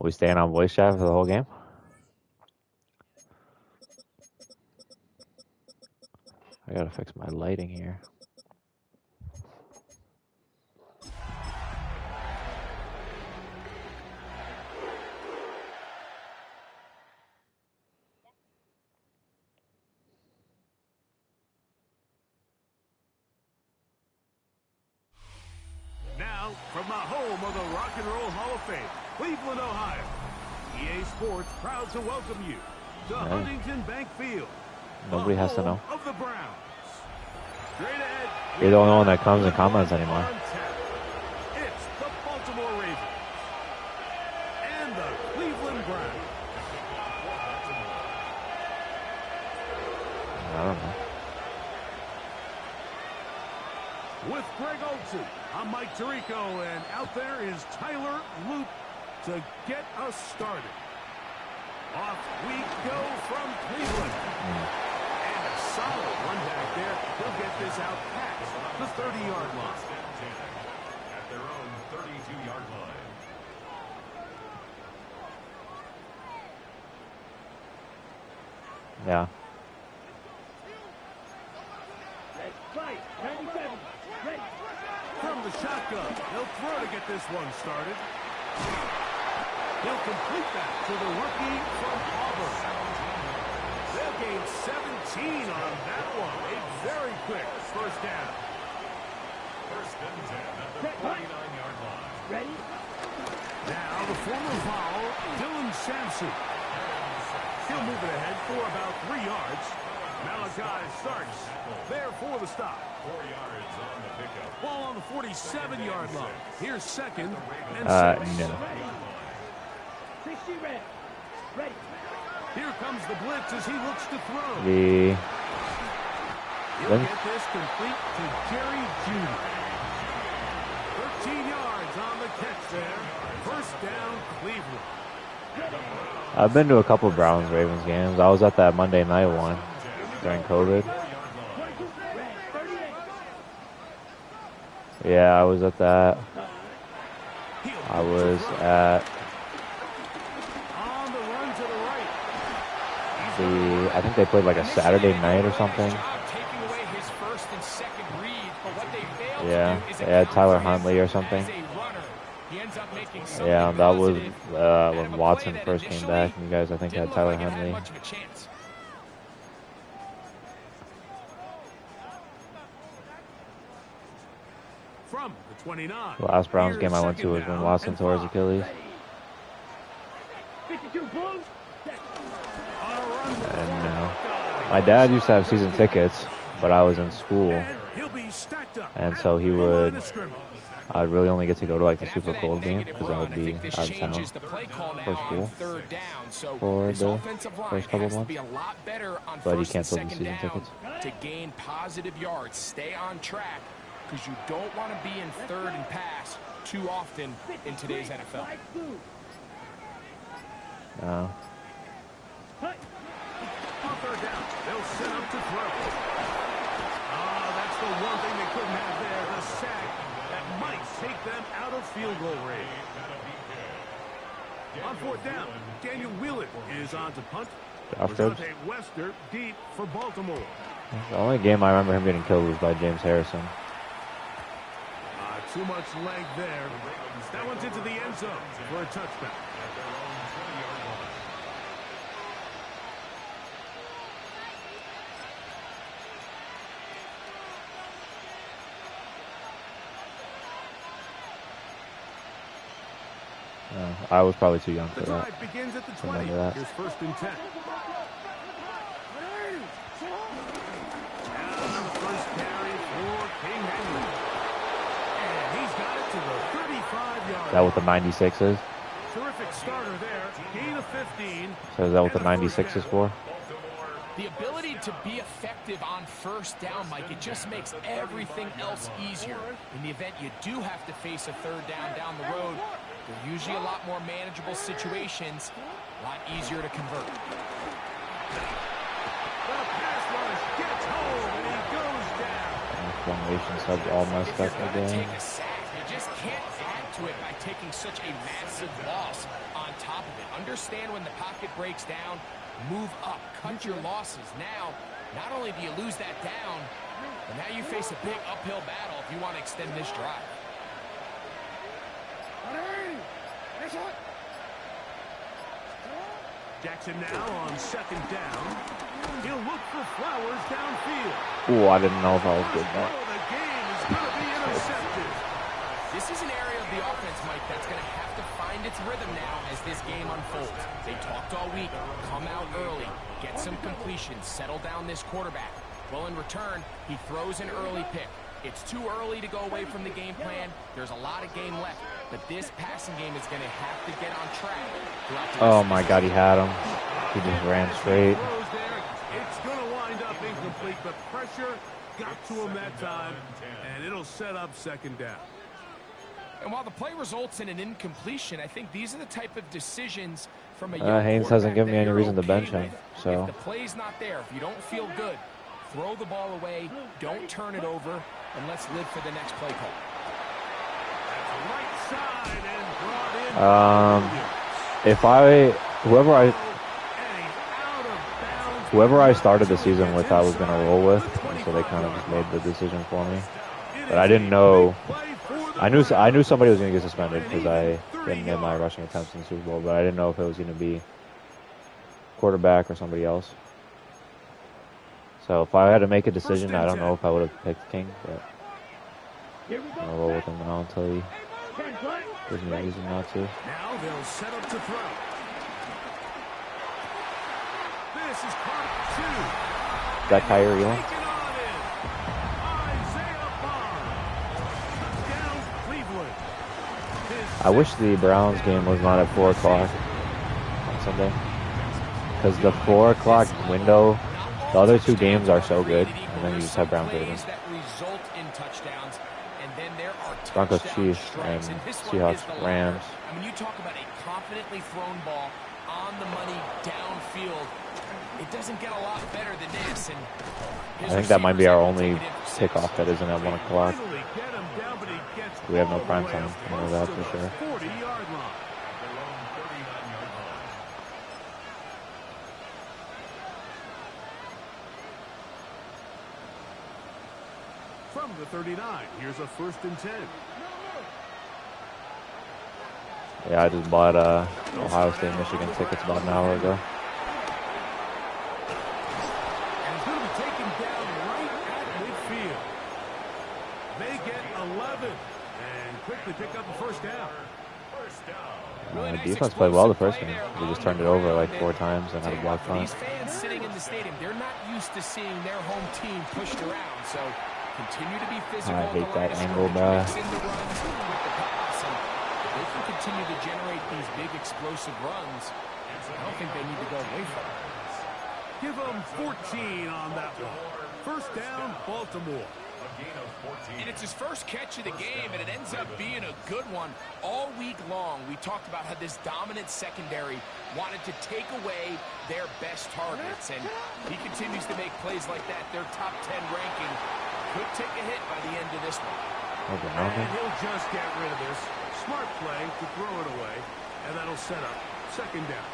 we staying on voice chat for the whole game? I gotta fix my lighting here. Now, from the home of the Rock and Roll Hall of Fame, Cleveland, Ohio, EA Sports proud to welcome you to Huntington Bank Field. Nobody has to know. Of the Browns. Straight ahead, you're the only one that comes and comments anymore. It's the Baltimore Ravens and the Cleveland Browns. I don't know. With Greg Olsen, I'm Mike Tirico, and out there is Tyler Loop to get us started. Off we go from Cleveland. And a solid run back there. He'll get this out past the 30-yard line. At their own 32-yard line. Yeah. From the shotgun, he'll throw to get this one started. He'll complete that to the rookie from Auburn. They'll gain 17 on that one. A very quick first down. First and 10 at the 49-yard line. Ready? Now the former foul, Dylan Sampson. He'll move it ahead for about 3 yards. Malachi starts there for the stop. 4 yards on the pickup. Ball on the 47-yard line. Here's second and 6. No. Ready. Here comes the blitz as he looks to throw. He'll get this complete to Jerry Jeudy. 13 yards on the catch there. First down, Cleveland. I've been to a couple of Browns Ravens games. I was at that Monday night one during COVID. Yeah, I was at that. I was at I think they played like a Saturday night or something. Yeah, they had Tyler Huntley or something. Yeah, that was when Watson first came back. And you guys, I think, had Tyler Huntley. From the 29. The last Browns game I went to was when Watson tore his Achilles. And my dad used to have season tickets, but I was in school, and so I'd really only get to go to like the Super Cold game because I would be out of town for school for the first couple of months. But he canceled the season tickets. To gain positive yards, stay on track, because you don't want to be in third and pass too often in today's NFL. No. Third down. They'll set up to throw. That's the one thing they couldn't have there, the sack that might take them out of field goal range. On fourth down, Daniel Wheelan is on to punt. Dante Wester deep for Baltimore. The only game I remember him getting killed was by James Harrison. Too much leg there. That one's into the end zone for a touchdown. I was probably too young for that. The drive begins at the 20. Here's first and 10. And the first carry for King Henry. And he's got it to the 35-yard. Is that what the 96 is? Terrific starter there. Gain of 15. So is that what the 96 is for? The ability to be effective on first down, Mike, it just makes everything else easier. In the event you do have to face a third down the road, they're usually a lot more manageable situations, a lot easier to convert. The pass rush gets home, and he goes down. Formation subs all messed up again. Take a sack. You just can't add to it by taking such a massive loss on top of it. Understand when the pocket breaks down, move up, cut your losses. Now, not only do you lose that down, but now you face a big uphill battle if you want to extend this drive. Jackson now on 2nd down. He'll look for Flowers downfield. Ooh, I didn't know if I was good Oh, at that. the game is going to be intercepted. This is an area of the offense, Mike, that's going to have to find its rhythm now as this game unfolds. They talked all week, come out early, get some completions, settle down this quarterback. Well, in return, he throws an early pick. It's too early to go away from the game plan. There's a lot of game left, but this passing game is going to have to get on track. Oh my God, he had him. He just ran straight. It's going to wind up incomplete, but pressure got to him that time, and it'll set up 2nd down. And while the play results in an incompletion, I think these are the type of decisions from a young Haynes hasn't given me any reason to bench him. So if the play's not there, if you don't feel good, throw the ball away, don't turn it over, and let's live for the next play call. That's right side and brought in. Whoever I started the season with, I was going to roll with, and so they kind of just made the decision for me. But I didn't know. I knew somebody was going to get suspended because I didn't get my rushing attempts in the Super Bowl, but I didn't know if it was going to be quarterback or somebody else. So if I had to make a decision, I don't know if I would have picked King, but I'm going to roll with him now until he gives me a reason not to. Now they'll set up to throw. This is part 2. Is that Kyrie Elam? I wish the Browns game was not at 4 o'clock on Sunday, because the 4 o'clock window, the other 2 games are so good, and then you just have Browns Ravens. Broncos Chiefs and Seahawks Rams. I mean, you talk about a confidently thrown ball on the money downfield. It doesn't get a lot better than this. And I think that might be our only kickoff that isn't at 1 o'clock. We have no prime time. I know that for sure. 40-yard line. From the 39, here's a 1st and 10. Yeah, I just bought Ohio State, Michigan tickets about an hour ago. And he's going to be taken down right at midfield. They get 11 and quickly pick up a 1st down. The defense played well the first game. We just turned it over like 4 times and had a block punt. These fans sitting in the stadium, they're not used to seeing their home team pushed around, so continue to be physical. I hate that angle, bro. They can continue to generate these big explosive runs. I don't think they need to go away from it. Give them 14 on that one. 1st down, Baltimore. And it's his first catch of the game, and it ends up being a good one. All week long, we talked about how this dominant secondary wanted to take away their best targets, and he continues to make plays like that. Their top 10 ranking could take a hit by the end of this one. And he'll just get rid of this. Smart play to throw it away, and that'll set up 2nd down.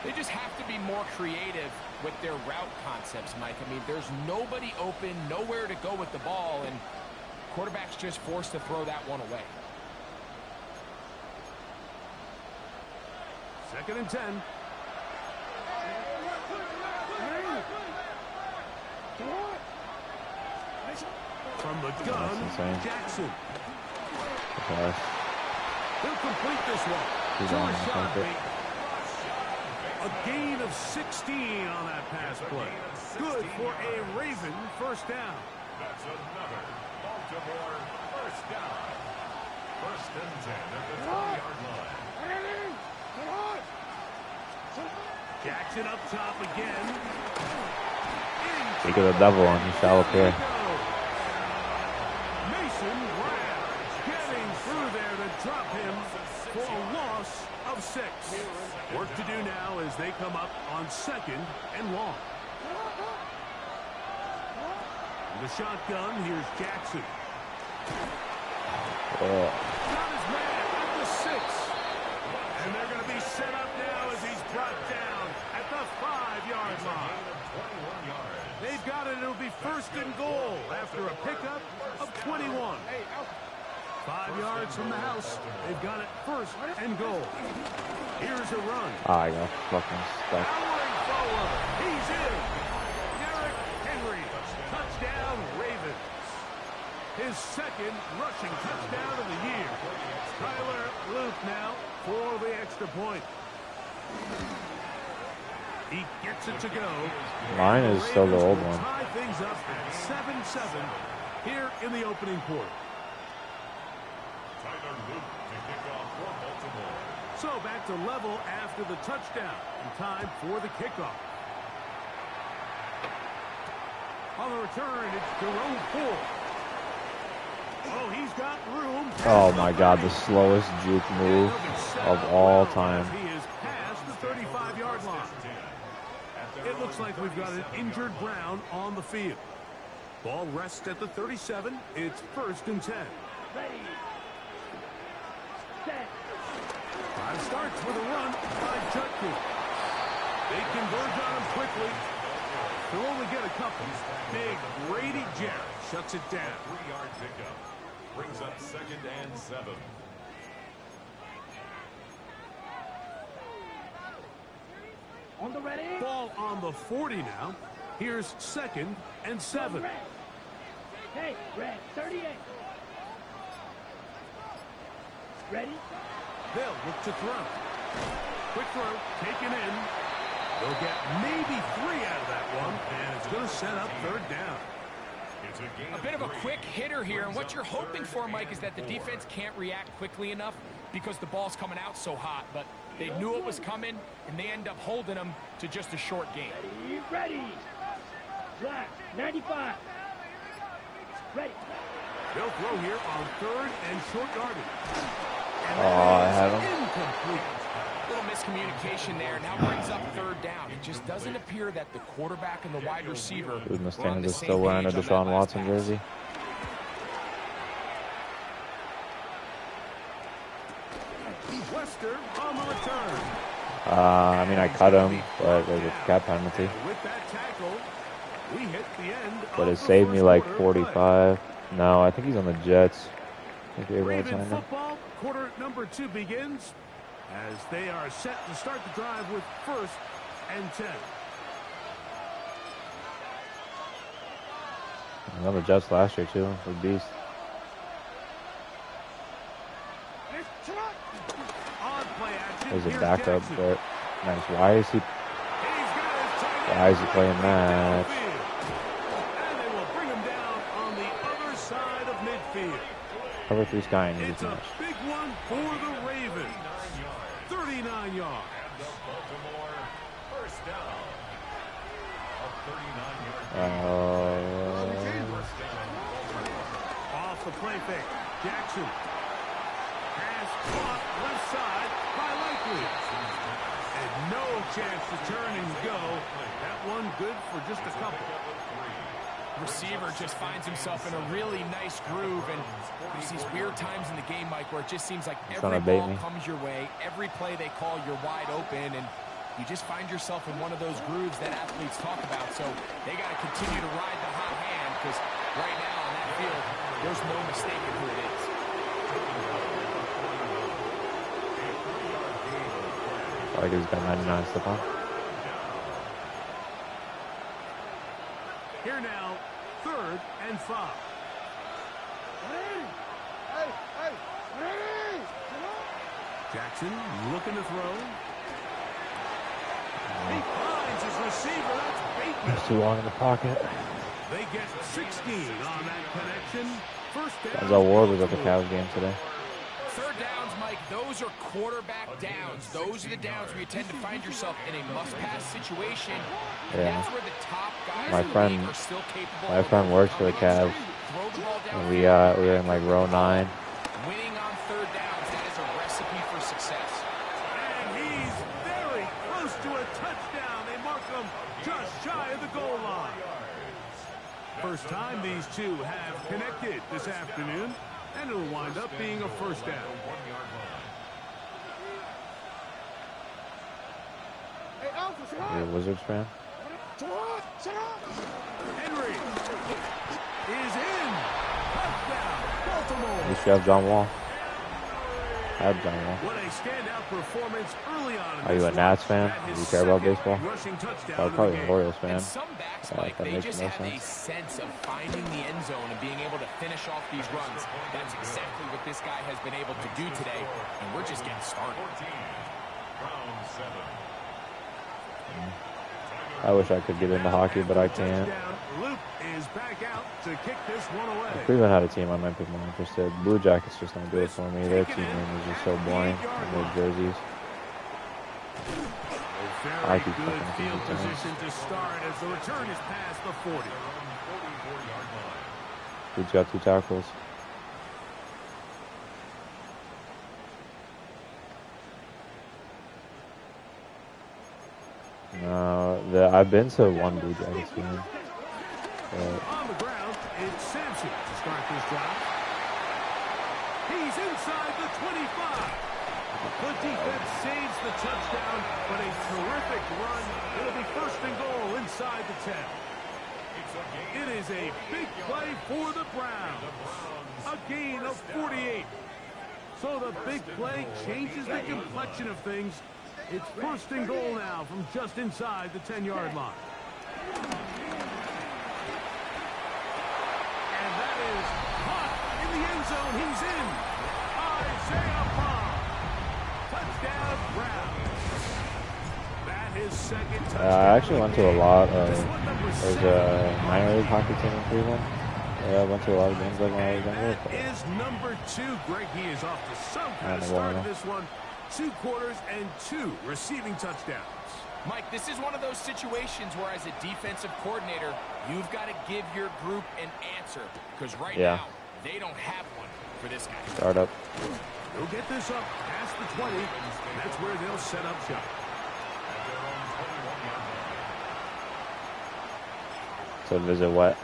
They just have to be more creative with their route concepts, Mike. I mean, there's nobody open, nowhere to go with the ball, and quarterback's just forced to throw that one away. 2nd and 10. From the gun, Jackson. He'll complete this one. A gain of 16 on that pass play. Good for a Raven 1st down. That's another Baltimore 1st down. 1st and 10 at the 20-yard line. Jackson up top again. Think of the devil on his shallow here. Mason Brown getting through there to drop him for a loss of 6. Work to do now as they come up on 2nd and long. In the shotgun, here's Jackson. Got his man at the 6. And they're going to be set up now as he's brought down at the 5-yard line. They've got it. It'll be 1st and goal after a pickup of 21. 5 yards from the house. They've got it 1st and goal. Here's a run. I got fucking stuck. Powering forward. He's in. Derrick Henry. Touchdown, Ravens. His 2nd rushing touchdown of the year. Tyler Luke now for the extra point. He gets it to go. Mine is still the old one. Tie things up at 7-7 here in the opening quarter. So back to level after the touchdown. And time for the kickoff. On the return, it's Jerome Ford. Oh, he's got room. Oh my God, the slowest juke move of all time. He is past the 35-yard line. It looks like we've got an injured Brown on the field. Ball rests at the 37. It's 1st and 10. Ready. Set. Drive starts with a run by Jutkin. They converge on him quickly. They'll only get a couple. Big Brady Jarrett shuts it down. 3-yard pickup. Brings up 2nd and 7. On the ready. Ball on the 40 now. Here's 2nd and 7. Hey, red, 38. Ready? They'll look to throw. Quick throw, taken in. They'll get maybe 3 out of that one, and it's going to set up 3rd down. A bit of a quick hitter here, and what you're hoping for, Mike, is that the defense can't react quickly enough because the ball's coming out so hot, but they knew it was coming, and they end up holding them to just a short game. Ready. Black, 95. Ready. They'll throw here on 3rd and short yardage. And I had him. Incomplete. Little miscommunication there. Now brings up 3rd down. It just doesn't appear that the quarterback and the wide receiver Dude, are on Mustangs the is same still wearing a page on that Deshaun last Watson pass. jersey. Wester on the return. I mean, I cut him, but there's a cap penalty. And with that tackle, we hit the end But of it the saved me first like quarter play. 45. No, I think he's on the Jets. I think Raven football, quarter number 2 begins as they are set to start the drive with 1st and 10. I was on the Jets last year too, with Beast. On play action, He's a here's backup, Jackson. but nice. Why is he? He's got his tight end Why is he playing right that? downfield. And they will bring him down on the other side of midfield. Cover 3 Sky and It's a big one for the Ravens. 39 yards. First down. A 39-yard Off the play fake. Jackson. Pass caught left side by Likely. And no chance to turn and go. That one good for just a couple. Receiver just finds himself in a really nice groove, and there's these weird times in the game, Mike, where it just seems like every ball comes your way, every play they call, you're wide open, and you just find yourself in one of those grooves that athletes talk about. So they got to continue to ride the hot hand, because right now on that field, there's no mistaking who it is. Like he's got 99 stuff on. Here now, 3rd and 5. Jackson looking to throw. He finds his receiver. That's Bateman. He's too long in the pocket. They get 16 on that connection. First down. Denzel Ward was at the Cavs game today. 3rd downs, Mike, those are quarterback downs. Those are the downs where you tend to find yourself in a must-pass situation. Yeah. That's where the top guys My in the friend- league are still capable My of friend works for the Cavs. throw the ball And downfield. we were in like row 9. Winning on 3rd downs, that is a recipe for success. And he's very close to a touchdown. They mark him just shy of the goal line. First time these two have connected this afternoon. And it'll wind up being a first down. You're a Wizards fan? Henry is in. Touchdown, Baltimore. At least you have John Wall. I have John Wall. What a standout performance early on. Are you a Nats fan? Do you care about baseball? I'm probably an Orioles fan. And some backs, Mike, they just have a sense of finding the end zone and being able to finish off these runs. That's exactly what this guy has been able to do today, and we're just getting started. I wish I could get into hockey, but I can't. Luke is back out to kick this one away. If Cleveland had a team, I might be more interested. Blue Jackets just don't do it for me. Their team name is just so boring. And their jerseys. Very good field position to start as the return is past the 40. Dude's got 2 tackles. No, I've been to one Blue Jackets game. On the ground, it's Sampson to start this drive. He's inside the 25. The defense saves the touchdown, but a terrific run. It'll be first and goal inside the 10. It is a big play for the Browns. A gain of 48. So the big play changes the complexion of things. It's first and goal now from just inside the 10-yard line. And that is caught in the end zone. He's in. Isaiah Bond. Touchdown, Browns. That is second touchdown. I actually went to a lot of, there's a minor league hockey team in Cleveland. I went to a lot of games like when I was younger. That is number 2. Greg, he is off to some kind of start in this one. 2 quarters and 2 receiving touchdowns. Mike, this is one of those situations where as a defensive coordinator, you've got to give your group an answer. Because right now, they don't have one for this guy. Start up. They'll get this up past the 20. That's where they'll set up shop. So visit what?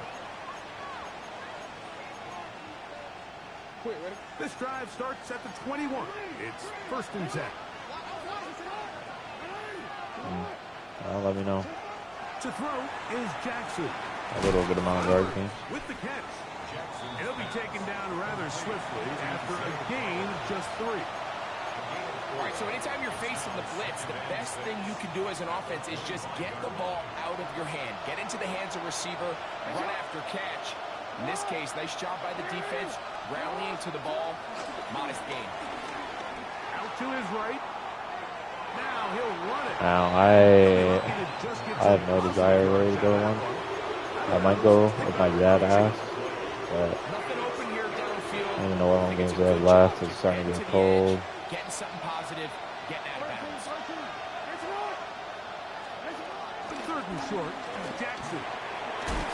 This drive starts at the 21. It's first and 10. Well, let me know. To throw is Jackson. A little good amount of yards games. With the catch. He'll be taken down rather swiftly after a gain of just 3. All right, so anytime you're facing the blitz, the best thing you can do as an offense is just get the ball out of your hand. Get into the hands of receiver, run after catch. In this case, nice job by the defense, rallying to the ball. Modest gain. Out to his right. Now he'll run it. Now, I have no desire really to go one. I might go if my dad asks, but Nothing open here downfield. I don't even know what home games they have left. It's starting to get cold. Getting something positive, getting out of bounds. Third and short. Jackson.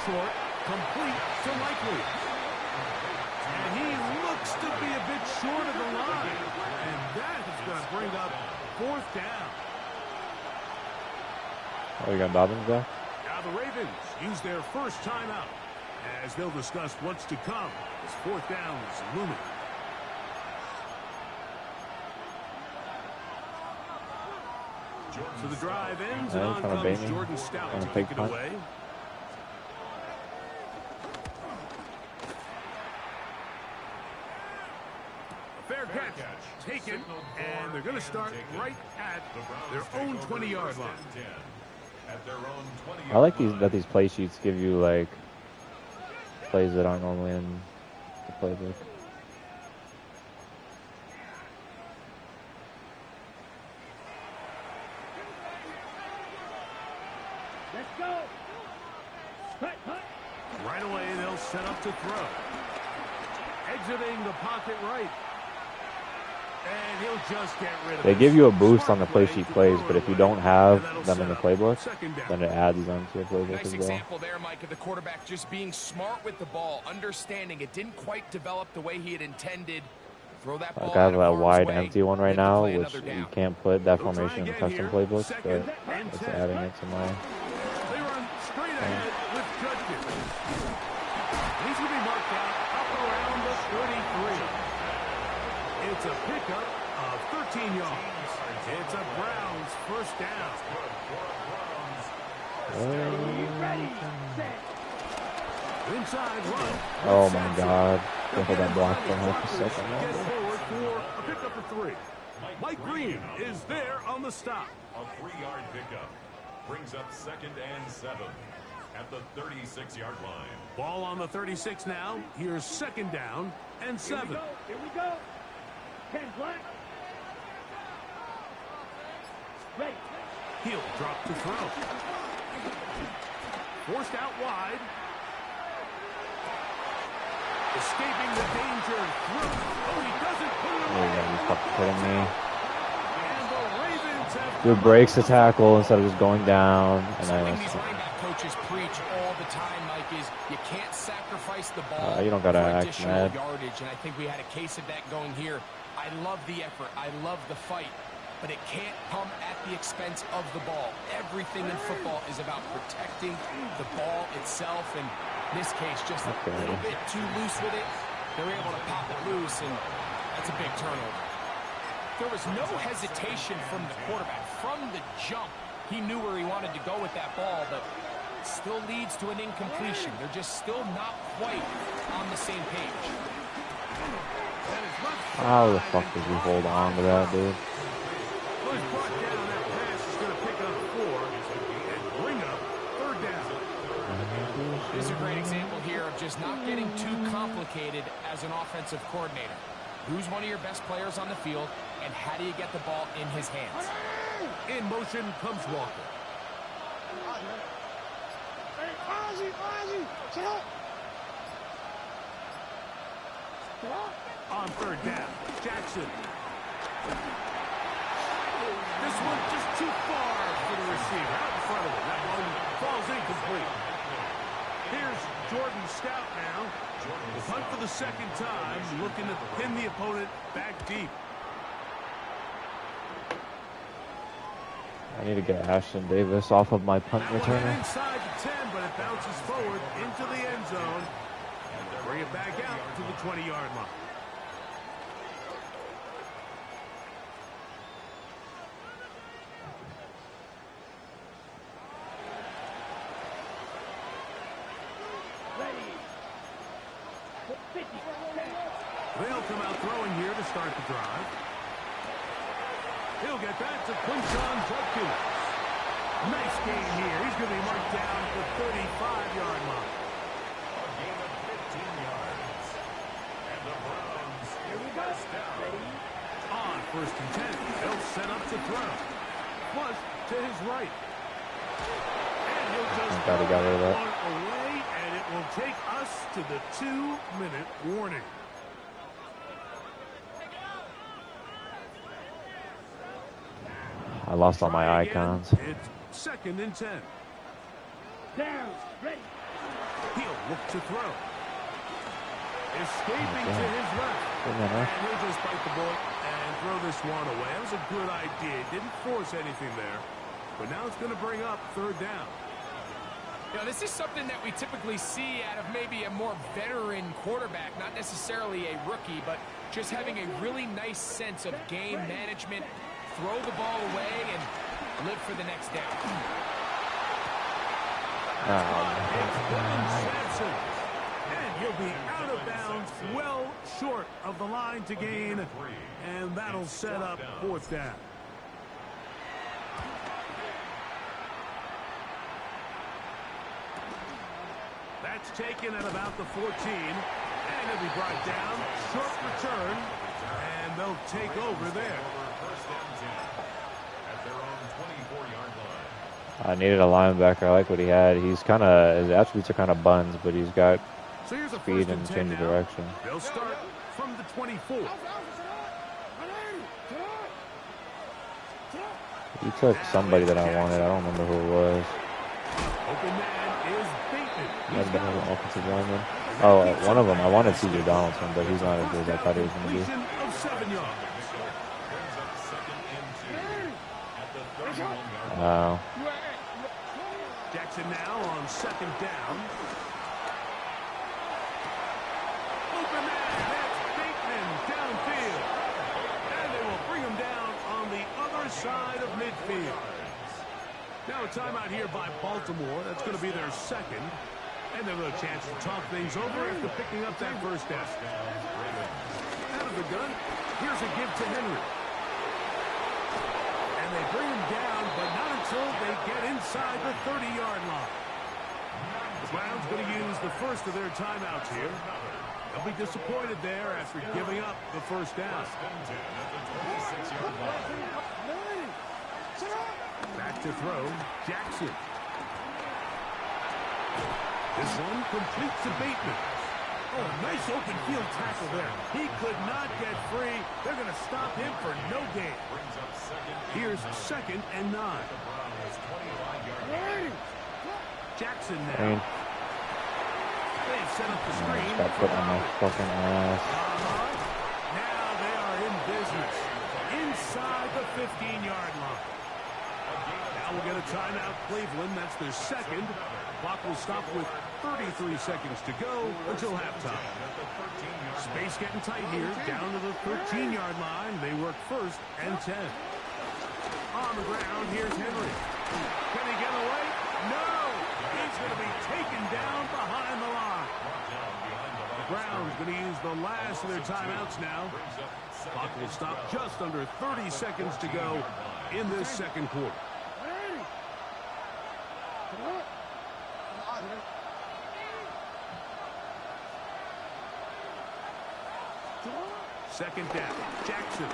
Short. Complete to Likely. And he looks to be a bit short of the line. And that is going to bring up 4th down. Oh, you got Dobbins back? Now the Ravens use their first timeout as they'll discuss what's to come as 4th down is looming. So the drive ends and on comes Jordan Stout to kick it away. Fair catch taken, and they're going to start right at their own 20-yard line. I like these play sheets give you like plays that aren't normally in the playbook. Let's go. Right away, they'll set up to throw. Exiting the pocket right. And he'll just get rid of it. They give you a boost on the play sheet plays, but if you don't have them in the playbook, then it adds them to your playbook Nice as well. example there, Mike, of the quarterback just being smart with the ball, understanding it didn't quite develop the way he had intended. Throw that ball Like I have out that of harm's wide way, empty one right then now, play which another you down. can't put that formation in the custom playbooks, but it's adding it to my... They run straight ahead with Judkins. He's going to be marked out up around the 33. It's a pickup of 13 yards. It's a Browns first down. Ready, set. Inside run. Oh my God. Can't hold that block for half a second Get longer. forward for a pickup of 3. Mike Green is there on the stop. A 3-yard pickup brings up 2nd and 7 at the 36-yard line. Ball on the 36 now. Here's 2nd down and 7. Here we go. 10 black. Ready. He'll drop to throw. Forced out wide. Escaping the danger. Oh, he doesn't put it Oh, away. yeah, you fucking kidding me? And the Ravens have Dude breaks the tackle instead of just going down. And Something I these running back coaches preach all the time, Mike, is you can't sacrifice the ball you don't gotta for act additional mad. yardage, and I think we had a case of that going here. I love the effort. I love the fight, but it can't come at the expense of the ball. Everything in football is about protecting the ball itself, and in this case, just a little bit too loose with it. They're able to pop it loose, and that's a big turnover. There was no hesitation from the quarterback. From the jump, he knew where he wanted to go with that ball, but it still leads to an incompletion. They're just still not quite on the same page. How the fuck did you hold on to that, dude? Well, he's brought down. That pass is going to pick up 4 and bring up 3rd down. This is a great example here of just not getting too complicated as an offensive coordinator. Who's one of your best players on the field, and how do you get the ball in his hands? In motion comes Walker. On 3rd down, Jackson. This one just too far for the receiver. Out in front of him. That one falls incomplete. Here's Jordan Stout now. The punt for the 2nd time, looking to pin the opponent back deep. I need to get Ashton Davis off of my punt That one returner. inside the 10, but it bounces forward into the end zone. Bring it back out to the 20-yard line. Ready. 50. They'll come out throwing here to start the drive. He'll get back to Quinton Judkins. Nice game here. He's going to be marked down at the 35-yard line. A gain of 15 yards. And the Browns Here we go. Ready. On 1st and 10, they'll set up to throw. Plus to his right. And he'll just Thank God he got rid of that. one away, and it will take us to the 2-minute warning. I lost all my Try again. icons. It's 2nd and 10. Down. Ready. He'll look to throw. Escaping to his left. Good man, And huh? he'll just bite the bullet and throw this one away. That was a good idea. Didn't force anything there. But now it's going to bring up 3rd down. You know, this is something that we typically see out of maybe a more veteran quarterback, not necessarily a rookie, but just having a really nice sense of game management, throw the ball away, and live for the next down. Sampson. And he'll be out of bounds, well short of the line to gain. And that'll set up 4th down. That's taken at about the 14. And he'll be brought down. Short return. And they'll take over there. first and 10 at their own 24-yard line. I needed a linebacker. I like what he had. He's kind of, his attributes are kind of buns, but he's got So here's a speed 1st and 10 change of now. direction. They'll start from the 24. He took somebody that I wanted. I don't remember who it was. Open man is Bateman. Might have been an offensive lineman. Oh, one of them. I wanted C.J. Donaldson, but he's not as good as I thought he was going to be. Completion of 7 yards. Brings up 2nd and 2 at the 31-yard line. Wow. Jackson now on 2nd down. Open man, that's Bateman downfield. field. Now a timeout here by Baltimore. That's going to be their second. And they'll have a chance to talk things over after picking up that first down. Out of the gun, here's a give to Henry. And they bring him down, but not until they get inside the 30-yard line. The Browns going to use the first of their timeouts here. They'll be disappointed there after giving up the first down. Back to throw, Jackson. This one completes to Bateman. Oh, nice open field tackle there. He could not get free. They're going to stop him for no gain. Here's 2nd and 9. Jackson now. They've set up the screen. Stop putting on my fucking ass. Now they are in business. Inside the 15-yard line. Now we'll get a timeout, Cleveland. That's their second. Clock will stop with 33 seconds to go until halftime. Space getting tight here. Down to the 13-yard line. They work 1st and 10. On the ground, here's Henry. Can he get away? No! He's going to be taken down behind the line. The Browns going to use the last of their timeouts now. Clock will stop just under 30 seconds to go in this second quarter. Second down, Jackson.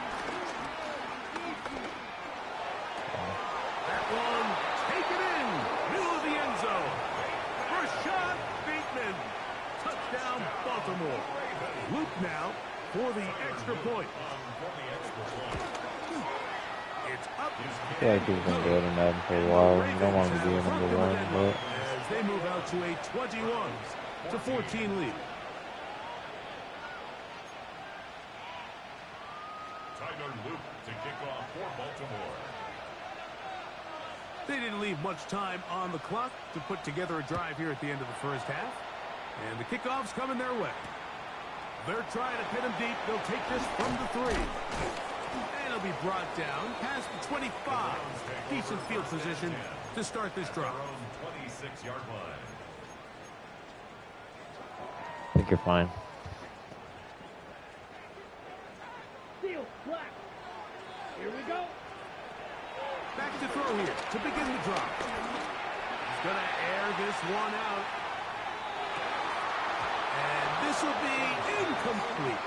That one taken in, middle of the end zone. First shot, Bateman. Touchdown, Baltimore. Luke now for the extra point. It's up. I feel like he's been good in Madden for a while. You don't want him to be a number 1, but as they move out to a 21-14 lead. Luke to kick off for Baltimore. They didn't leave much time on the clock to put together a drive here at the end of the first half. And the kickoff's coming their way. They're trying to pin him deep. They'll take this from the 3. And it'll be brought down past the 25. Decent field position to start this drive. 26-yard line. I think you're fine. Here we go. Back to throw here to begin the drive. He's going to air this one out. And this will be incomplete.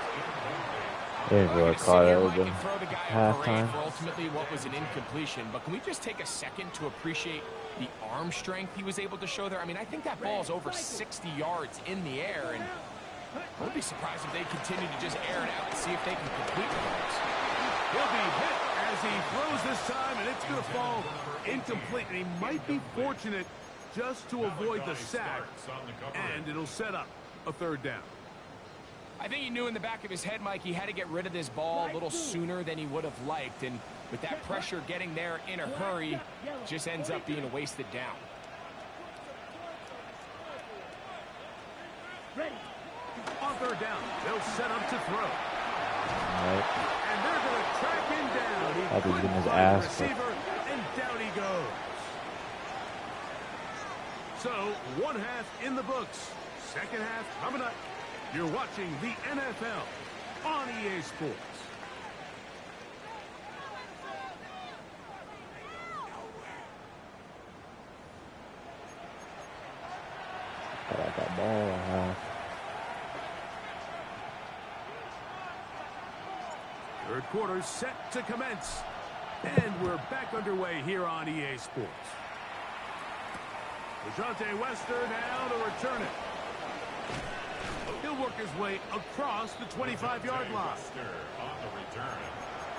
If I caught it, it would have been halftime. For ultimately what was an incompletion, but can we just take a second to appreciate the arm strength he was able to show there? I mean, I think that ball's over 60 yards in the air, and I wouldn't be surprised if they continue to just air it out and see if they can complete the balls. He'll be hit as he throws this time, and it's going to fall incomplete. And he might be fortunate just to avoid the sack, and it'll set up a 3rd down. I think he knew in the back of his head, Mike, he had to get rid of this ball a little sooner than he would have liked. And with that pressure getting there in a hurry, just ends up being a wasted down. Ready. On 3rd down, they'll set up to throw. Right. And they're going to track him down. He I'll be couldn't getting his find ass, the receiver, and down he goes. So, 1 half in the books. Second half coming up. You're watching the NFL on EA Sports. I like that ball. Third quarter set to commence. And we're back underway here on EA Sports. DeJounte Wester now to return it. He'll work his way across the 25-yard line. On the return.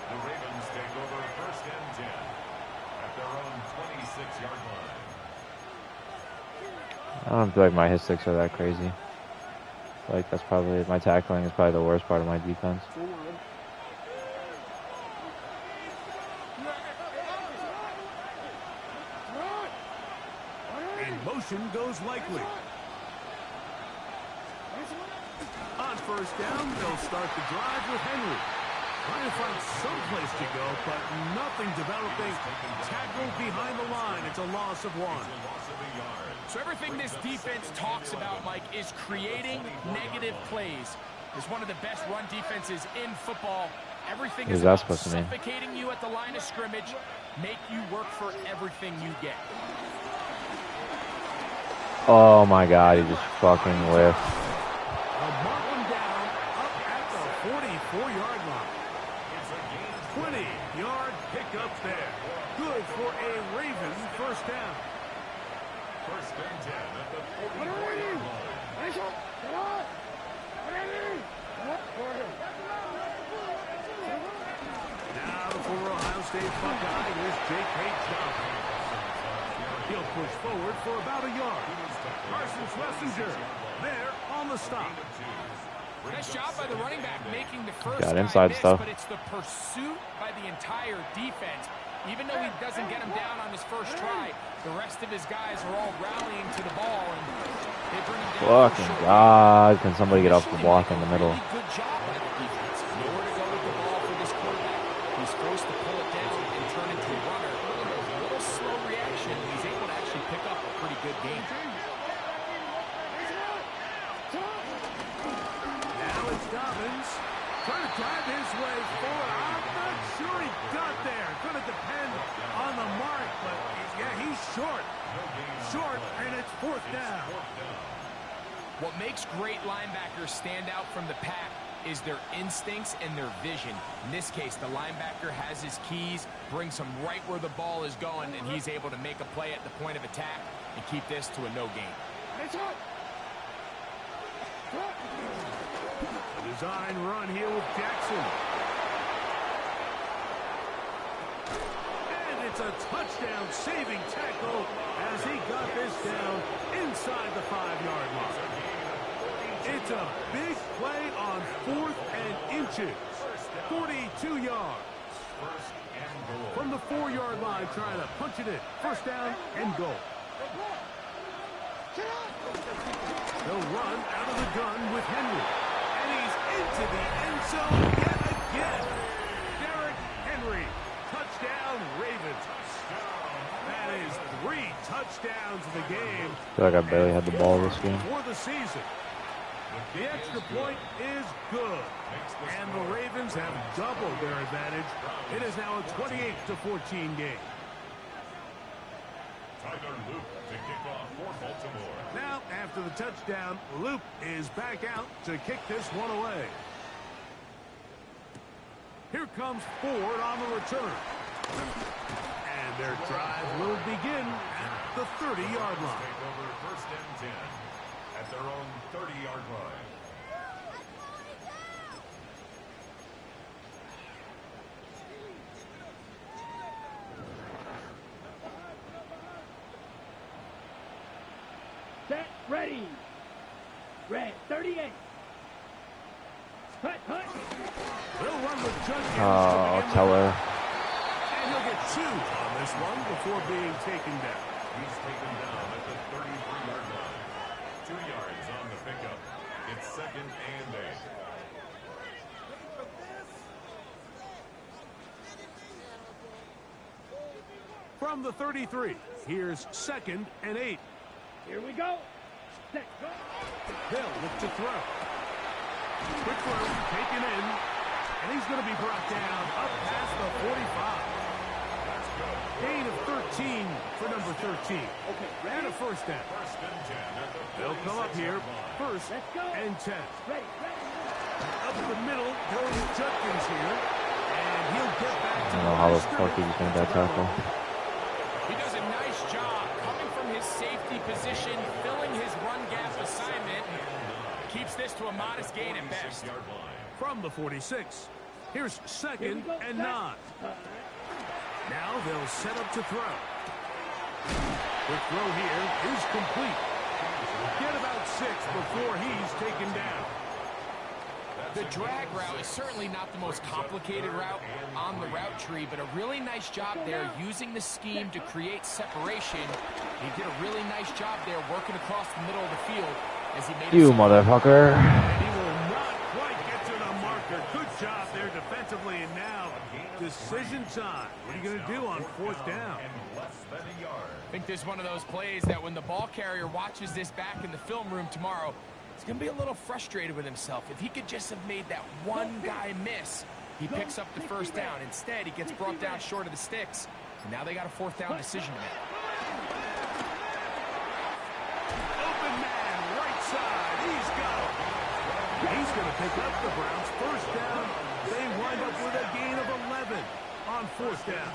The Ravens take over 1st and 10 at their own 26-yard line. I don't feel like my hit sticks are that crazy. Like that's probably my tackling is probably the worst part of my defense. And motion goes likely. On 1st down, they'll start the drive with Henry. Trying to find some place to go, but nothing developing. Tackled behind the line. It's a loss of 1. So everything this defense talks about, Mike, is creating negative plays. It's one of the best run defenses in football. Everything is about suffocating you at the line of scrimmage, make you work for everything you get. Oh my God, he just fucking whiffed. Mark him down up at the 44-yard line. 20-yard pickup there. Good for a Raven first down. First and 10 at the 44-yard line. Now for Ohio State Buckeye, here's J.K. Johnson. He'll push forward for about a yard. Carson Schlesinger there on the stop. Nice job by the running back making the first got guy inside miss, stuff. but it's the pursuit by the entire defense. Even though he doesn't get him down on his first try, the rest of his guys are all rallying to the ball, and they bring him down. Fucking God, can somebody get off the block in the middle? Really good job by the defense. Nowhere to go with the ball for this quarterback. He's forced to pull it down and turn into a runner. A little slow reaction. He's able to actually pick up a pretty good game. Now it's Dobbins. Trying to drive his way forward. I'm not sure he got there. Going to depend on the mark, but yeah, he's short. Short, and it's 4th down. What makes great linebackers stand out from the pack is their instincts and their vision. In this case, the linebacker has his keys, brings him right where the ball is going, and he's able to make a play at the point of attack and keep this to a no gain. Design run here with Jackson. And it's a touchdown saving tackle as he got this down inside the 5-yard line. It's a big play on 4th and inches. 42 yards. From the 4-yard line, trying to punch it in. First down and goal. They'll run out of the gun with Henry. And he's into the end zone yet again. Derrick Henry. Touchdown, Ravens. That is 3 touchdowns of the game. I feel like I barely had the ball this game. For the season. The extra point is good. And the Ravens have doubled their advantage. It is now a 28-14 game. Tyler Luke to kick off for Baltimore. Now, after the touchdown, Luke is back out to kick this one away. Here comes Ford on the return. And their drive will begin at the 30-yard line. Take over first and 10 at their own 30-yard line. Set, ready. Red, 38. Cut. They'll run with Judkins. Oh, Teller. And he'll get 2 on this one before being taken down. He's taken down at the 33-yard line. 2 yards on the pickup. It's 2nd and 8. From the 33, here's 2nd and 8. Here we go. Set, go. They'll look to throw. Quick throw, taken in, and he's going to be brought down up past the 45. Gain of 13 for number 13. Okay, And a first down. First and 10 at the They'll come up here, 1st Let's go. and 10. Ready. Up the middle goes Judkins here, and he'll get back I to don't know how the fuck he defended that tackle. He does a nice job coming from his safety position, filling his run gap assignment, keeps this to a modest gain at best. from the 46. Here's 2nd and 9. Now they'll set up to throw. Quick throw here is complete. Get about 6 before he's taken down. The drag route is certainly not the most complicated route on the route tree, but a really nice job there using the scheme to create separation. He did a really nice job there working across the middle of the field as he made You motherfucker. And he will not quite get to the marker. Good job there defensively. defensively, and now decision time. What are you going to do on 4th down? I think this is one of those plays that when the ball carrier watches this back in the film room tomorrow, he's going to be a little frustrated with himself. If he could just have made that one guy miss, he picks up the 1st down. Instead, he gets brought down short of the sticks. And now they got a 4th down decision to make. Open man, right side. He's got it. He's going to pick up the Browns' 1st down. They wind up with a gain of 11 on 4th down.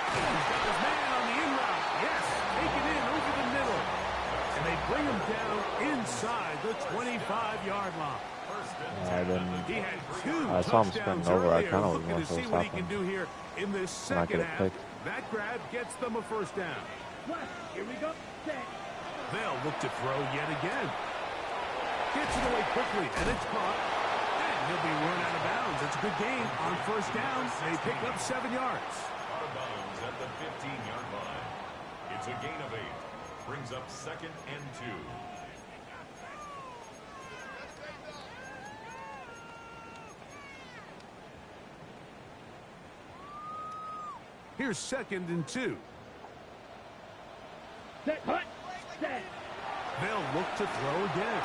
He's got his man on the in route. Yes, take it in over the middle. And they bring him down inside the 25-yard line. He had 2 I saw him touchdowns sprinting over. I earlier. kind of Looking to was see more what so he can stopping. do here in this Not second get it half. picked. That grab gets them a 1st down. Here we go. Set. They'll look to throw yet again. Gets it away quickly, and it's caught. And he'll be run out of bounds. It's a good gain on 1st down. They pick up 7 yards. Out of bounds at the 15-yard line. It's a gain of 8. Brings up 2nd and 2. Here's 2nd and 2. Set. Hut. Set. They'll look to throw again.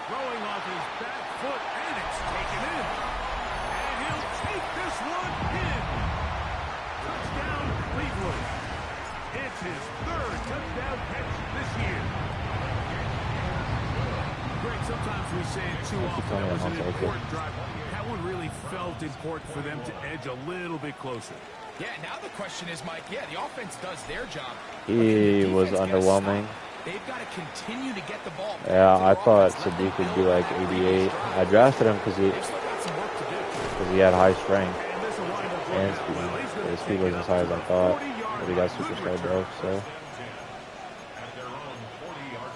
Throwing off his back foot, and it's taken in. And he'll take this one in. Touchdown, Cleveland. It's his 3rd touchdown catch this year. Greg, sometimes we say it too often. That was an important drive. That one really felt important for them to edge a little bit closer. Yeah, now the question is, Mike, the offense does their job. He was underwhelming. They've got to continue to get the ball. Yeah, I thought Sadiq would be like 88. I drafted him because he had high strength and speed. But his speed wasn't as high as I thought. But he got superstar though, so. At their own 40-yard line.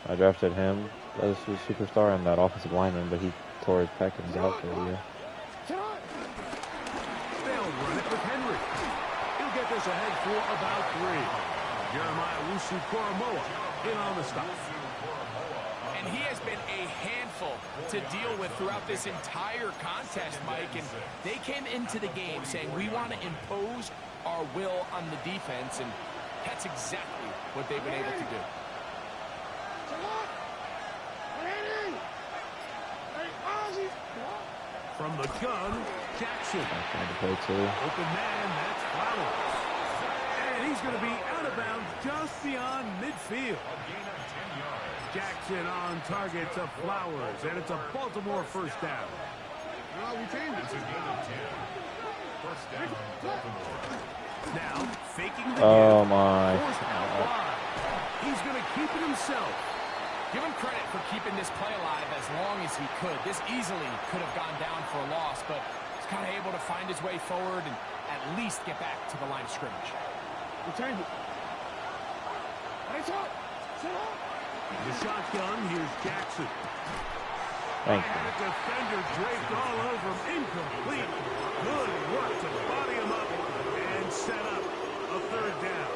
I drafted him as a superstar and that offensive lineman, but he tore his pec and was out for a year. They'll run it with Henry. He'll get this ahead for about 3. Jeremiah Wusu-Koromoa in on the stop. And he has been a handful to deal with throughout this entire contest, Mike. And they came into the game saying, we want to impose our will on the defense. And that's exactly what they've been able to do. From the gun, Jackson. Open man, that's Flowers. And he's going to be out of bounds just beyond midfield. Jackson on target to Flowers, and it's a Baltimore 1st down. It's a gain of 10. 1st down, Baltimore. Now, faking the Oh give. my. Forced out wide. He's going to keep it himself. Give him credit for keeping this play alive as long as he could. This easily could have gone down for a loss, but he's kind of able to find his way forward and at least get back to the line of scrimmage. Return it. Nice up. Sit up. The shotgun, here's Jackson. Thank And you. the defender draped all over him. Incomplete. Good work to body him up and set up a 3rd down.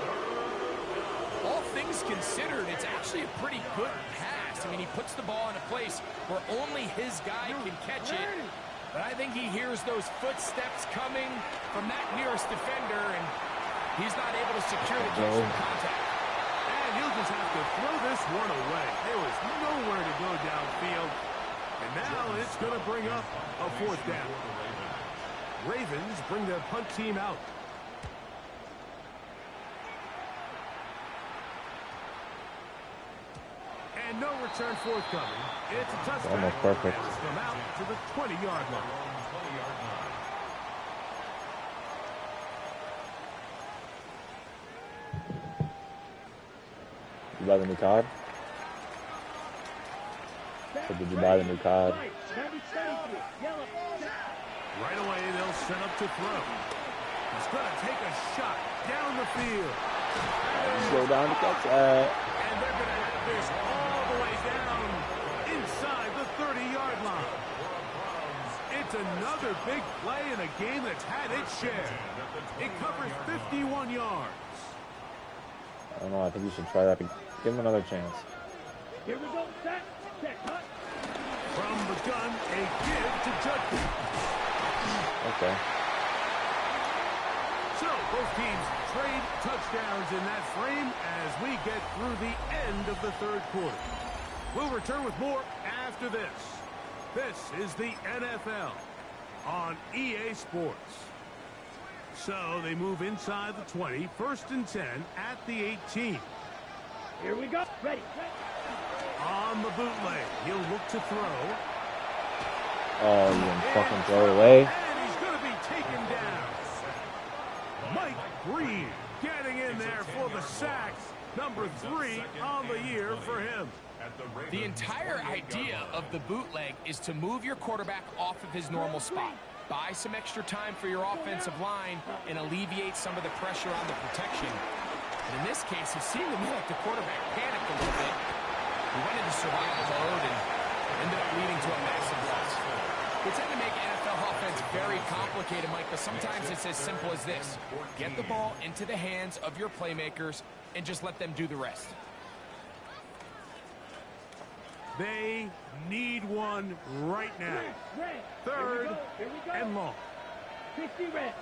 All things considered, it's actually a pretty good pass. I mean, he puts the ball in a place where only his guy can catch it. But I think he hears those footsteps coming from that nearest defender, and he's not able to secure the catch from contact. And he'll just have to throw this one away. There was nowhere to go downfield. And now it's going to bring up a 4th down. Ravens bring their punt team out. And no return forthcoming. It's a touchdown. Almost perfect. Pass them out to the 20-yard line. You buy the new card? So did you buy the new card? Right away, they'll set up to throw. He's going to take a shot down the field. Go down to catch that. And they're going to have this all the way down inside the 30-yard line. It's It's another big play in a game that's had its share. It covers 51 yards. I don't know. I think you should try that. Give him another chance. Here we go. Set. Cut. From the gun, a give to Judkins. Okay. So both teams trade touchdowns in that frame as we get through the end of the third quarter. We'll return with more after this. This is the NFL on EA Sports. So they move inside the 20, 1st and 10 at the 18. Here we go. Ready. On the bootleg, he'll look to throw. Oh, you can fucking throw it away. And he's going to be taken down. Mike Green getting in there for the sack. Number 3 on the year for him. The entire idea of the bootleg is to move your quarterback off of his normal spot. Buy some extra time for your offensive line and alleviate some of the pressure on the protection. But in this case, it seemed to me like the quarterback panicked a little bit. He went into survival mode and ended up leading to a massive loss. We tend to make NFL offense very complicated, Mike, but sometimes it's as simple as this. Get the ball into the hands of your playmakers and just let them do the rest. They need one right now. Red. 3rd Here we go. and long. 60 red.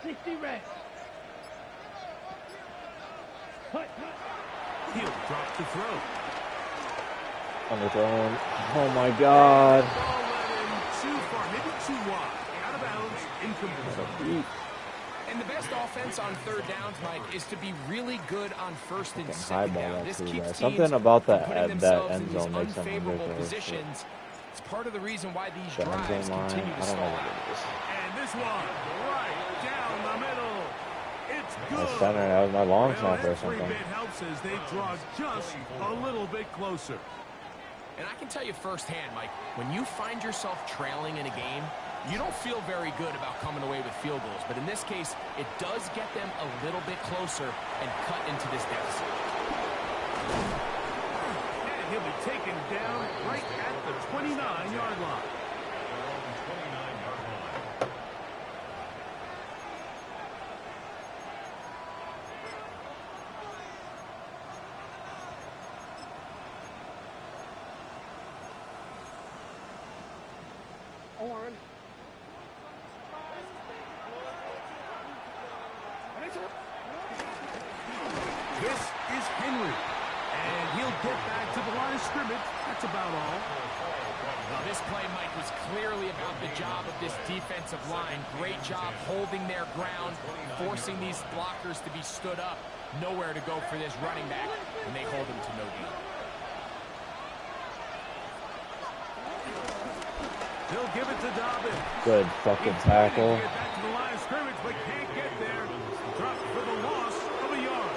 60 red. Cut. He'll drop to throw. Underthrown. Oh my God. Ball went in too far, maybe too wide. Out of bounds, incomplete. And the best offense on 3rd downs, Mike, is to be really good on 1st and 2nd Highball down. that This too, keeps guys. teams Something about from that putting that themselves end in these zone makes them unfavorable ridiculous. positions. It's part of the reason why these The end drives zone line. continue I to don't know stall what out. it is. And this one, right down the middle. It's My good. center, that was my long Well, snapper or that 3 something. bit helps as they draw just a little bit closer. And I can tell you firsthand, Mike, when you find yourself trailing in a game, you don't feel very good about coming away with field goals. But in this case, it does get them a little bit closer and cut into this deficit. And he'll be taken down right at the 29-yard line. On. This is Henry. And he'll get back to the line of scrimmage. That's about all. Now, this play, Mike, was clearly about the job of this defensive line. Great job holding their ground, forcing these blockers to be stood up. Nowhere to go for this running back, and they hold him to no deal. He'll give it to Dobbin. Good fucking tackle. Get back to the line of scrimmage, but can't get there. Drop for the loss of a yard.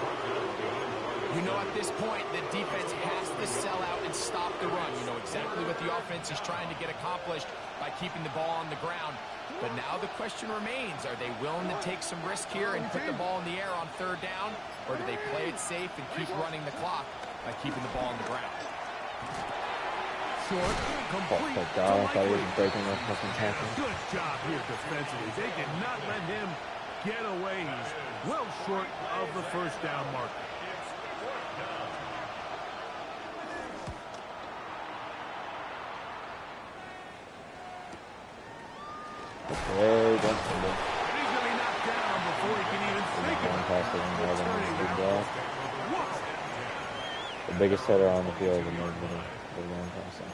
You know, at this point, the defense has to sell out and stop the run. You know exactly what the offense is trying to get accomplished by keeping the ball on the ground. But now the question remains, are they willing to take some risk here and put the ball in the air on 3rd down? Or do they play it safe and keep running the clock by keeping the ball on the ground? Short, complete. Oh, God, I thought he was breaking the fucking tackle. Good job here defensively. They did not let him get away. He's well short of the 1st down marker. Okay, don't fumble. And he's going to be knocked down before he can even think about Pass it. The biggest hitter on the field in the long passing.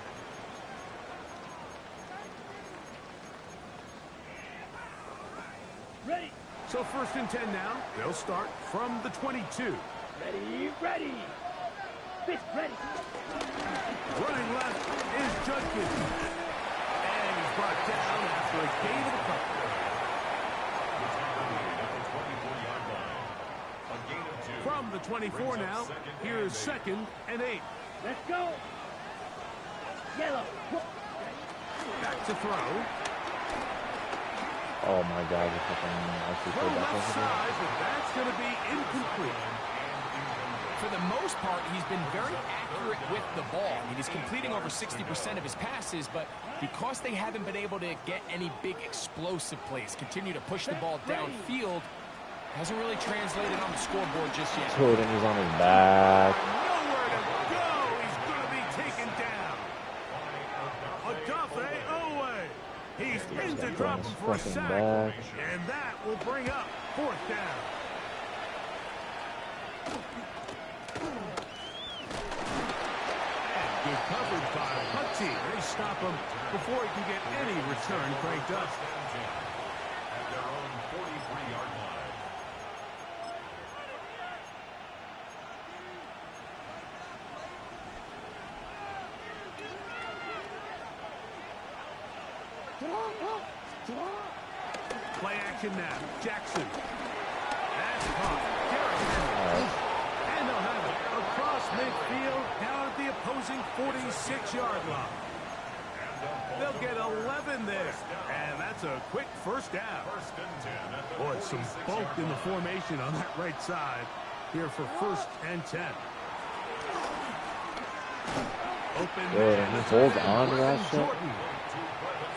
Ready. So 1st and 10 now. They'll start from the 22. Ready. Fist ready. Running left is Judkins. And he's brought down after a gain of a couple. From the 24 now, here's 2nd and 8. Let's go. Yellow. Back to throw. Oh my God, you fucking actually From played that left possible. side, but that's going to be incomplete. For the most part, he's been very accurate with the ball. I mean, he's completing over 60% of his passes, but because they haven't been able to get any big explosive plays, continue to push the ball downfield, hasn't really translated on the scoreboard just yet. Jordan is on his back. Nowhere to go. He's going to be taken down. Odafe Owe. He's in to drop him for a sack. Back. And that will bring up 4th down. And good coverage by Hutchie. They stop him before he can get any return cranked up. At their own 43-yard line. Play action now. Jackson. That's caught. And they'll have it across midfield down at the opposing 46-yard line. They'll get 11 there. And that's a quick 1st down. Boy, some bulk in the formation on that right side here for 1st and 10. Open man. He holds on to that shit.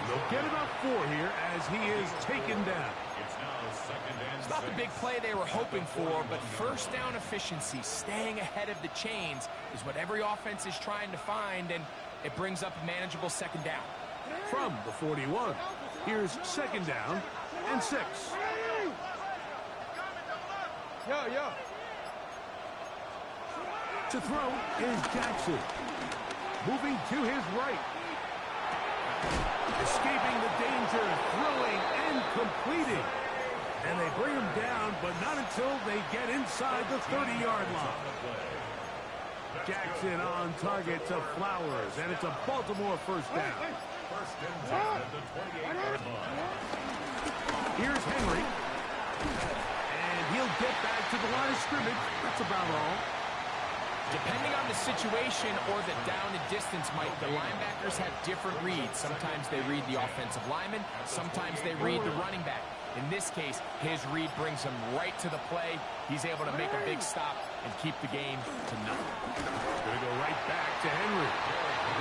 They'll get about 4 here as he is taken down. It's not the big play they were hoping for, but 1st down efficiency, staying ahead of the chains, is what every offense is trying to find, and it brings up a manageable 2nd down. From the 41, here's 2nd down and 6. To throw is Jackson. Moving to his right. Escaping the danger, throwing and completing. And they bring him down, but not until they get inside the 30-yard line. Jackson on target to Flowers, and it's a Baltimore 1st down. 1st and 10 at the 28-yard line. Here's Henry. And he'll get back to the line of scrimmage. That's about all. Depending on the situation or the down and distance, Mike, the linebackers have different reads. Sometimes they read the offensive lineman. Sometimes they read the running back. In this case, his read brings him right to the play. He's able to make a big stop and keep the game to nothing. Going to go right back to Henry.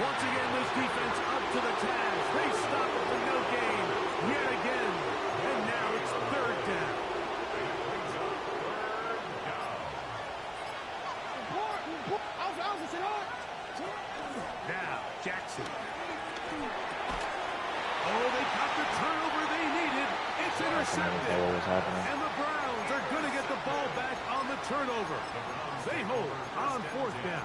Once again, this defense up to the task. They stop it for no gain yet again. And now it's 3rd down. Now, Jackson. Oh, they got the turnover they needed. It's intercepted. And the Browns are going to get the ball back on the turnover. They hold on 4th down.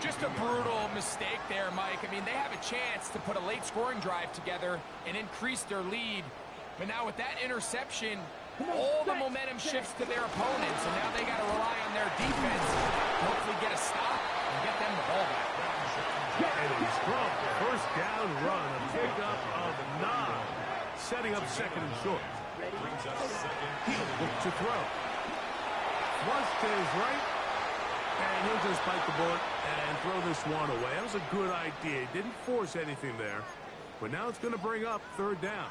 Just a brutal mistake there, Mike. I mean, they have a chance to put a late scoring drive together and increase their lead. But now with that interception, all the momentum shifts to their opponents, and now they got to rely on their defense to hopefully get a stop and get them the ball back. And a strong 1st down run, a pickup of 9, setting up 2nd and short. He'll look to throw. Flush to his right, and he'll just bite the bullet and throw this one away. That was a good idea. Didn't force anything there, but now it's going to bring up 3rd down.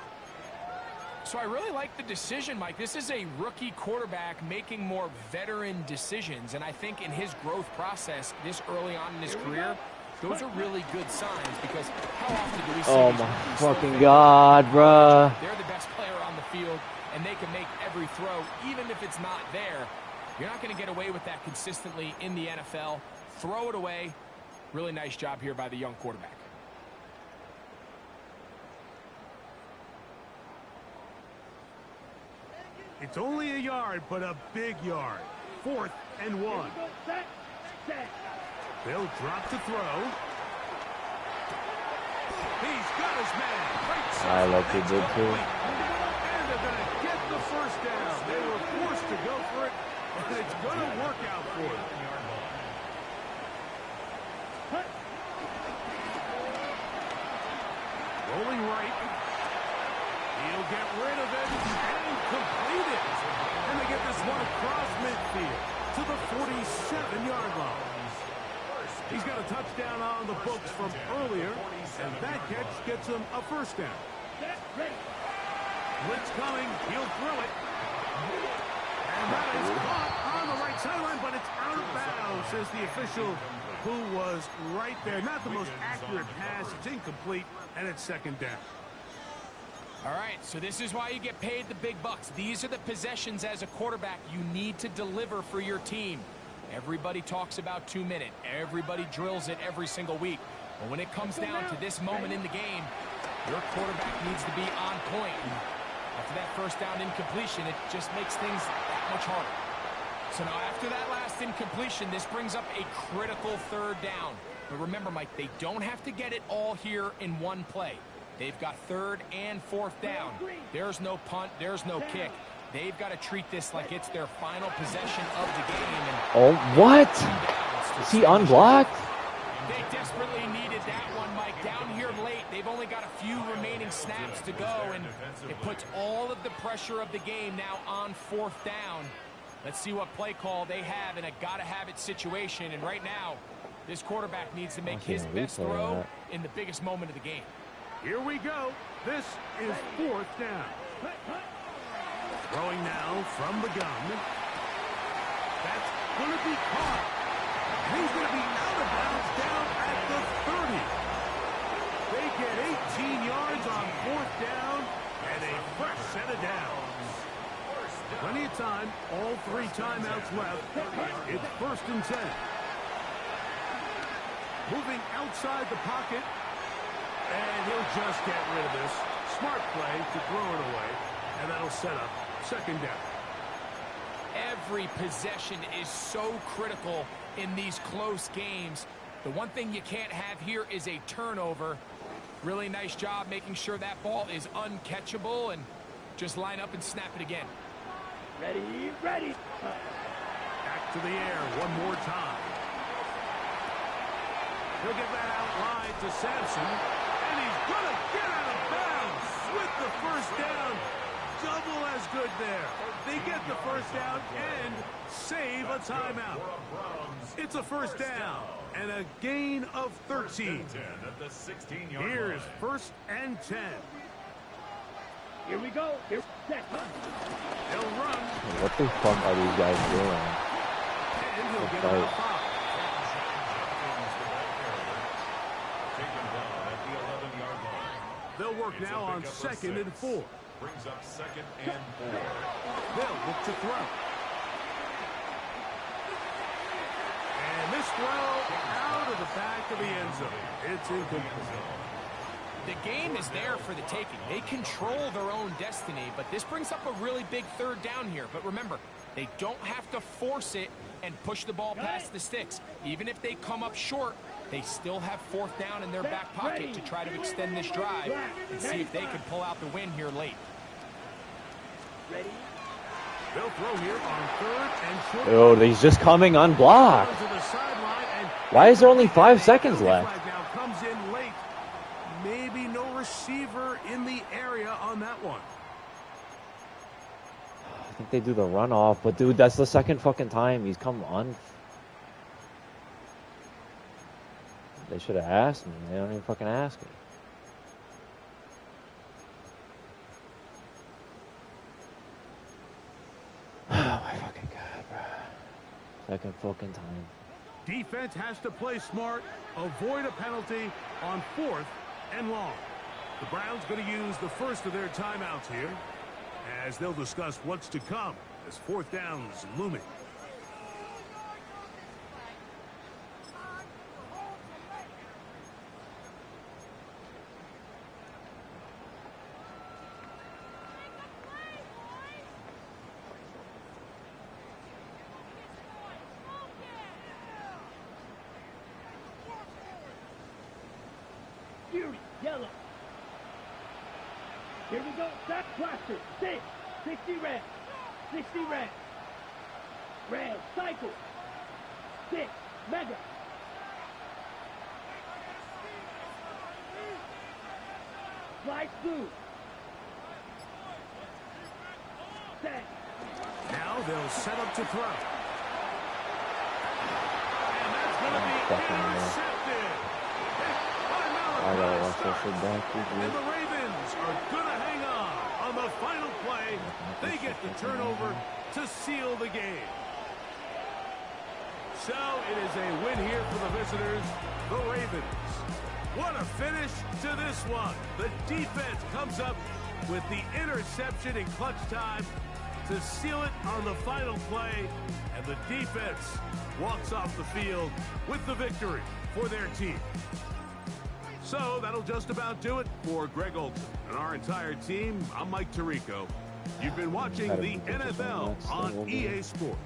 So I really like the decision, Mike. This is a rookie quarterback making more veteran decisions, and I think in his growth process this early on in his career, those are really good signs, because how often do we see Oh my fucking God, bruh. They're the best player on the field, and they can make every throw, even if it's not there. You're not going to get away with that consistently in the NFL. Throw it away. Really nice job here by the young quarterback. It's only a yard, but a big yard. 4th and 1. They'll drop to throw. He's got his man. I like he did too. And they're going to get the 1st down. They were forced to go for it, and it's going to work out for them. Rolling right. He'll get rid of it and complete it. And they get this one across midfield to the 47-yard line. He's got a touchdown on the books from earlier, and that catch gets him a 1st down. Blitz coming. He'll throw it. And that is caught on the right sideline, but it's out of bounds. says the official who was right there. Not the most accurate pass. It's incomplete, and it's second down. All right, so this is why you get paid the big bucks. These are the possessions as a quarterback you need to deliver for your team. Everybody talks about 2 minutes. Everybody drills it every single week. But when it comes down to this moment in the game, your quarterback needs to be on point. And after that first down incompletion, it just makes things that much harder. So now after that last incompletion, this brings up a critical third down. But remember, Mike, they don't have to get it all here in one play. They've got third and fourth down. There's no punt. There's no kick. They've got to treat this like it's their final possession of the game. And oh, what? Is he unblocked? They desperately needed that one, Mike. Down here late, they've only got a few remaining snaps to go, and it puts all of the pressure of the game now on fourth down. Let's see what play call they have in a gotta-have-it situation. And right now, this quarterback needs to make his best throw in the biggest moment of the game. Here we go. This is fourth down. Throwing now from the gun. That's going to be caught. He's going to be out of bounds down at the 30. They get 18 yards on fourth down and a fresh set of downs. Plenty of time. All 3 timeouts left. It's first and 10. Moving outside the pocket. And he'll just get rid of this. Smart play to throw it away. And that'll set up second down. Every possession is so critical in these close games. The one thing you can't have here is a turnover. Really nice job making sure that ball is uncatchable, and just line up and snap it again. Ready, ready. Back to the air one more time. He'll get that out wide to Sampson. And he's going to get out of bounds with the first down. Double as good there. They get the first down and save a timeout. It's a first down and a gain of 13. Here's first and 10. Here we go. Here's set. They'll run. What the fuck are these guys doing? And he'll get out five. They'll work now on second and 4. Brings up second and 4. They'll look to throw. And this throw out of the back of the end zone. It's incomplete. The game is there for the taking. They control their own destiny, but this brings up a really big third down here. But remember, they don't have to force it and push the ball past the sticks. Even if they come up short, they still have fourth down in their back pocket to try to extend this drive and see if they can pull out the win here late. Ready. They'll throw here on third and short. Dude, he's just coming unblocked. Why is there only 5 seconds left? Now comes in late. Maybe no receiver in the area on that one. I think they do the runoff, but dude, that's the second fucking time he's come on. They should have asked me. They don't even fucking ask me. Oh my fucking god, bro. Second fucking time. Defense has to play smart, avoid a penalty on fourth and long. The Browns going to use the first of their timeouts here as they'll discuss what's to come as fourth down's looming. Fury, yellow. Here we go. Stop cluster. 60 red. 60 red. Red. Cycle. 6. Mega. Light blue. Set. Now they'll set up to throw. And that's going to be intercepted. I gotta watch that shit back. And the Ravens are going to hang on the final play. They get the turnover to seal the game. So it is a win here for the visitors, the Ravens. What a finish to this one. The defense comes up with the interception in clutch time to seal it on the final play, and the defense walks off the field with the victory for their team. So that'll just about do it for Greg Olson and our entire team. I'm Mike Tirico. You've been watching the NFL on EA Sports.